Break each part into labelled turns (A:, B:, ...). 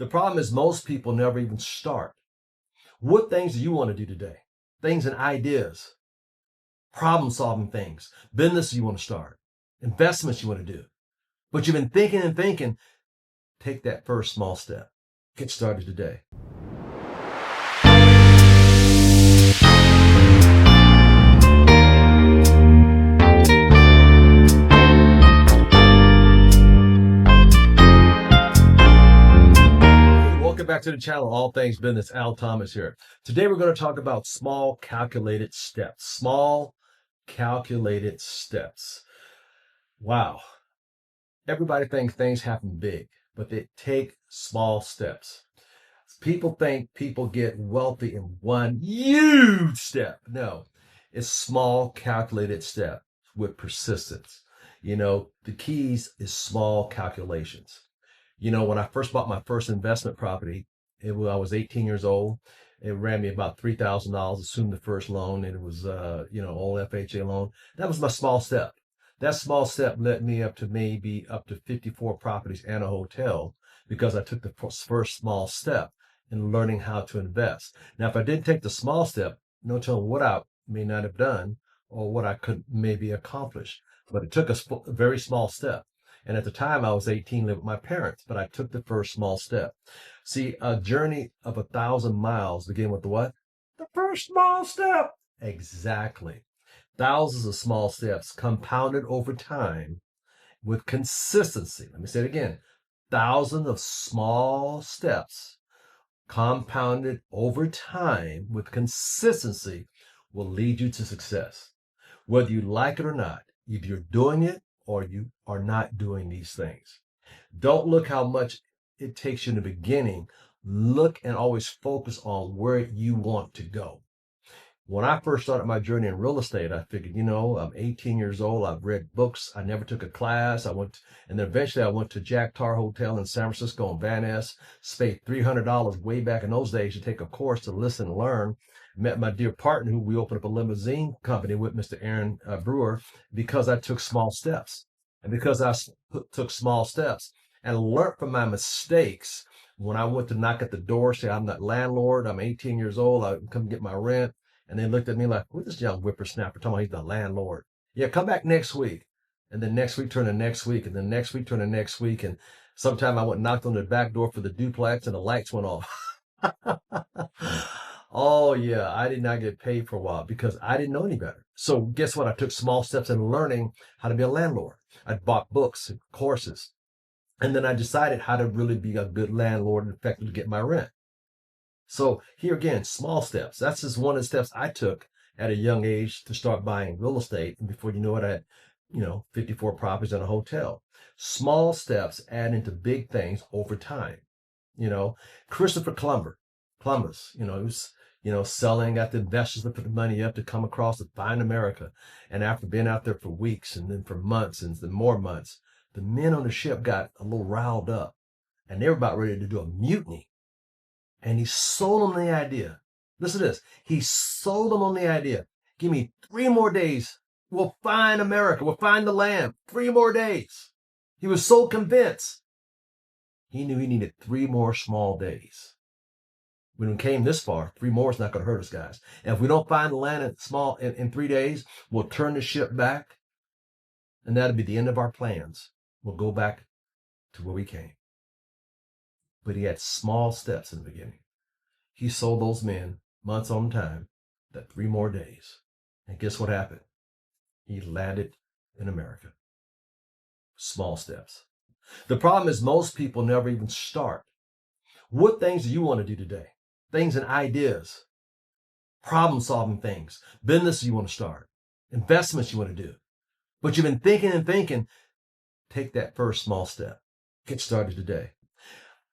A: The problem is most people never even start. What things do you want to do today? Things and ideas, problem solving things, business you want to start, investments you want to do. But you've been thinking and thinking, take that first small step. Get started today. Welcome back to the channel, All Things Business. Al Thomas here. Today we're going to talk about small calculated steps. Small calculated steps. Wow. Everybody thinks things happen big, but they take small steps. People think people get wealthy in one huge step. No, it's small calculated step with persistence. The keys is small calculations. When I first bought my first investment property, I was 18 years old. It ran me about $3,000, assumed the first loan, and it was, old FHA loan. That was my small step. That small step led me up to maybe up to 54 properties and a hotel because I took the first small step in learning how to invest. Now, if I didn't take the small step, no telling what I may not have done or what I could maybe accomplish. But it took a very small step. And at the time I was 18, lived with my parents, but I took the first small step. See, a journey of 1,000 miles begin with the what? The first small step. Exactly. Thousands of small steps compounded over time with consistency. Let me say it again. Thousands of small steps compounded over time with consistency will lead you to success. Whether you like it or not, either you're doing it or you are not doing these things. Don't look how much it takes you in the beginning. Look and always focus on where you want to go. When I first started my journey in real estate, I figured, I'm 18 years old. I've read books. I never took a class. And then eventually I went to Jack Tar Hotel in San Francisco on Van Ness, paid $300 way back in those days to take a course to listen and learn. Met my dear partner who we opened up a limousine company with, Mr. Aaron Brewer, because I took small steps. And because I took small steps and learned from my mistakes, when I went to knock at the door, say, I'm not landlord, I'm 18 years old, I come get my rent. And they looked at me like, who's this young whippersnapper talking about he's the landlord? Yeah, come back next week. And then next week turned to next week. And then next week turned to next week. And sometime I went and knocked on the back door for the duplex and the lights went off. Oh, yeah, I did not get paid for a while because I didn't know any better. So guess what? I took small steps in learning how to be a landlord. I bought books and courses. And then I decided how to really be a good landlord and effectively get my rent. So here again, small steps. That's just one of the steps I took at a young age to start buying real estate. And before you know it, I had, 54 properties and a hotel. Small steps add into big things over time. Christopher Columbus, he was, selling, got the investors to put the money up to come across to find America. And after being out there for weeks and then for months and then more months, the men on the ship got a little riled up and they were about ready to do a mutiny. And he sold them the idea. Listen to this. He sold them on the idea. Give me 3 more days. We'll find America. We'll find the land. 3 more days. He was so convinced. He knew he needed 3 more small days. When we came this far, 3 more is not going to hurt us, guys. And if we don't find the land in 3 days, we'll turn the ship back. And that'll be the end of our plans. We'll go back to where we came. But he had small steps in the beginning. He sold those men months on time that 3 more days. And guess what happened? He landed in America. Small steps. The problem is most people never even start. What things do you want to do today? Things and ideas, problem solving things, business you want to start, investments you want to do. But you've been thinking and thinking, take that first small step. Get started today.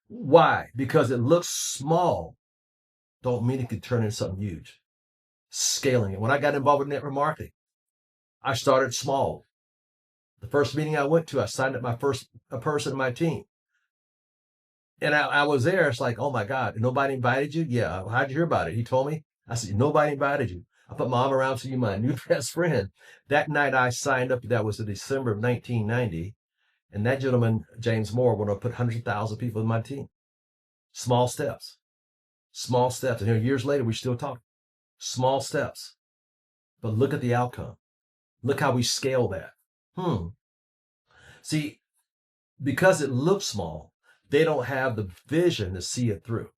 A: Why? Because it looks small. Don't mean it could turn into something huge. Scaling it. When I got involved with network marketing, I started small. The first meeting I went to, I signed up my first person in my team. And I was there. It's like, oh my God, nobody invited you? Yeah. How'd you hear about it? He told me. I said, nobody invited you. I put my arm around you, my new best friend. That night I signed up. That was in December of 1990. And that gentleman, James Moore, would have put 100,000 people in my team. Small steps. Small steps. And here years later, we still talk. Small steps. But look at the outcome. Look how we scale that. See, because it looks small, they don't have the vision to see it through.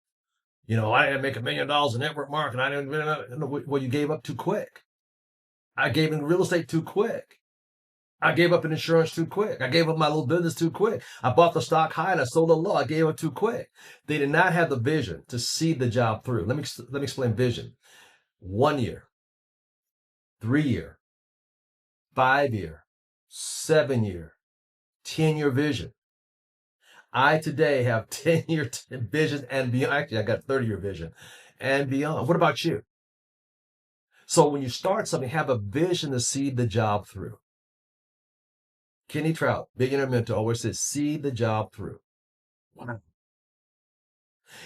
A: You know, I didn't make $1 million in network marketing. I didn't. Well, you gave up too quick. I gave in real estate too quick. I gave up in insurance too quick. I gave up my little business too quick. I bought the stock high and I sold it low. I gave up too quick. They did not have the vision to see the job through. Let me explain vision. 1 year, 3 year, 5 year, 7 year, 10-year vision. I today have 10-year vision and beyond. Actually, I got 30-year vision and beyond. What about you? So when you start something, have a vision to see the job through. Kenny Trout, billionaire mentor, always says, see the job through. Wow.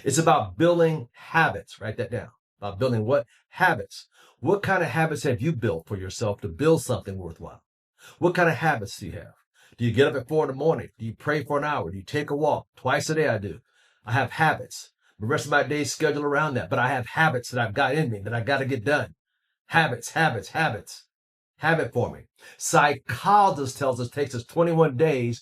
A: It's about building habits. Write that down. About building what? Habits. What kind of habits have you built for yourself to build something worthwhile? What kind of habits do you have? Do you get up at 4 in the morning? Do you pray for an hour? Do you take a walk? Twice a day I do. I have habits. The rest of my day is scheduled around that, but I have habits that I've got in me that I got to get done. Habits. Habit forming. Psychologist tells us it takes us 21 days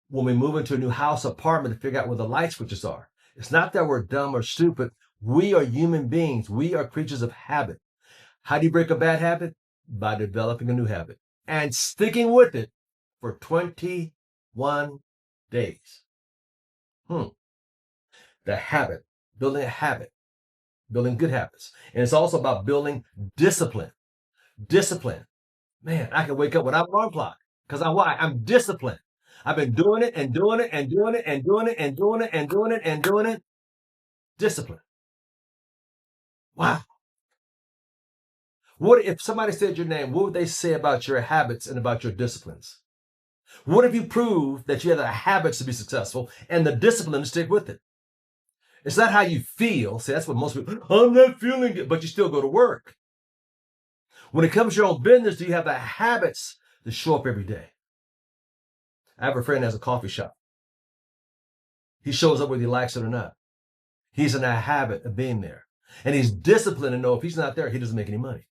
A: when we move into a new house, apartment to figure out where the light switches are. It's not that we're dumb or stupid. We are human beings. We are creatures of habit. How do you break a bad habit? By developing a new habit and sticking with it for 21 days. The habit, building a habit, building good habits. And it's also about building discipline. Discipline. Man, I can wake up without an alarm clock because I'm disciplined. I've been doing it and doing it and doing it and doing it and doing it and doing it and doing it. Discipline. Wow. What if somebody said your name? What would they say about your habits and about your disciplines? What if you prove that you have the habits to be successful and the discipline to stick with it? It's not how you feel. See, that's what most people, I'm not feeling it, but you still go to work. When it comes to your own business, do you have the habits to show up every day? I have a friend that has a coffee shop. He shows up whether he likes it or not. He's in a habit of being there. And he's disciplined to know if he's not there, he doesn't make any money.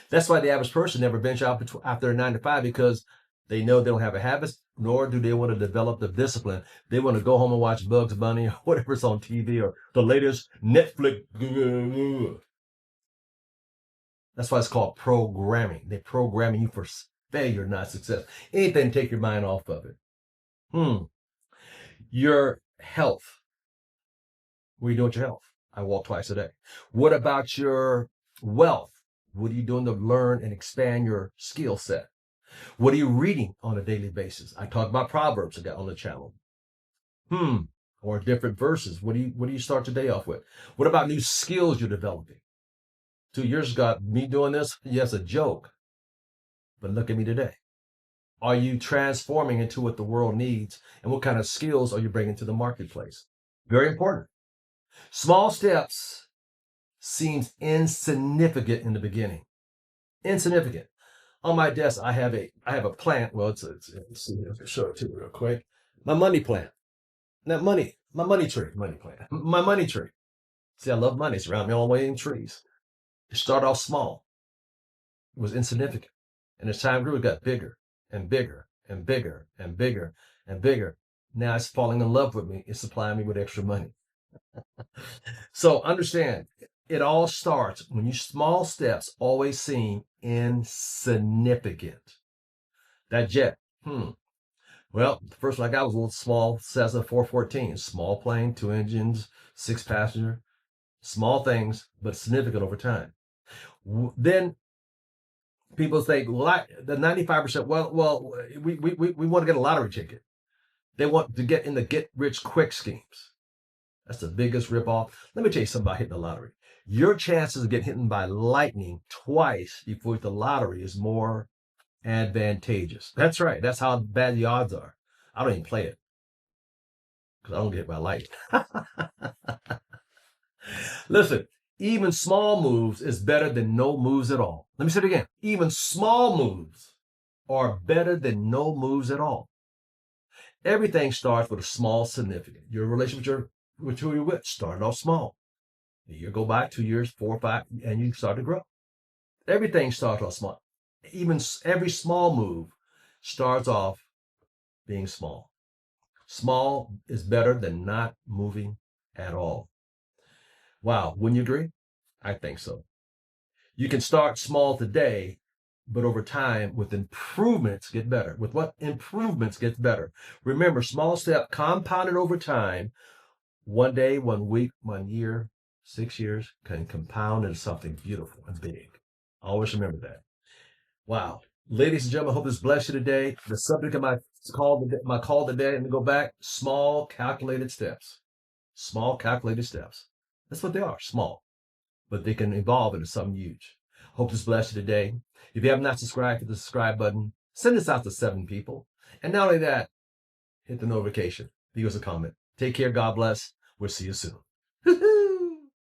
A: That's why the average person never venture out after their 9 to 5 because they know they don't have a habit, nor do they want to develop the discipline. They want to go home and watch Bugs Bunny or whatever's on TV or the latest Netflix. That's why it's called programming. They're programming you for failure, not success. Anything to take your mind off of it. Your health. What are you doing with your health? I walk twice a day. What about your wealth? What are you doing to learn and expand your skill set? What are you reading on a daily basis? I talk about Proverbs I got on the channel. Or different verses. What do you start your day off with? What about new skills you're developing? 2 years ago, me doing this, yes, a joke. But look at me today. Are you transforming into what the world needs? And what kind of skills are you bringing to the marketplace? Very important. Small steps seems insignificant in the beginning. Insignificant. On my desk, I have a plant. Well, let's see, I'll show it to you real quick. My money plant. My money tree. My money tree. See, I love money. It's around me all the way in trees. It started off small. It was insignificant. And as time grew, it got bigger and bigger and bigger and bigger and bigger. Now it's falling in love with me. It's supplying me with extra money. So understand, it all starts when you small steps always seem insignificant. That jet, well, the first one I got was a little small Cessna 414, small plane, 2 engines, 6 passenger, small things, but significant over time. Then people think, well, the 95%, well, we want to get a lottery ticket. They want to get in the get rich quick schemes. That's the biggest ripoff. Let me tell you something about hitting the lottery. Your chances of getting hit by lightning twice before the lottery is more advantageous. That's right. That's how bad the odds are. I don't even play it because I don't get hit by lightning. Listen, even small moves is better than no moves at all. Let me say it again. Even small moves are better than no moves at all. Everything starts with a small significant. Your relationship with who you're with started off small. A year go by, 2 years, 4 or 5, and you start to grow. Everything starts off small. Even every small move starts off being small. Small is better than not moving at all. Wow, wouldn't you agree? I think so. You can start small today, but over time, with improvements, get better. With what improvements gets better? Remember, small step compounded over time, one day, 1 week, 1 year, 6 years, can compound into something beautiful and big. Always remember that. Wow. Ladies and gentlemen, I hope this blessed you today. The subject of my call today, and to go back, small calculated steps. Small calculated steps. That's what they are, small, but they can evolve into something huge. Hope this blessed you today. If you have not subscribed, hit the subscribe button. Send this out to 7 people. And not only that, hit the notification. Leave us a comment. Take care. God bless. We'll see you soon.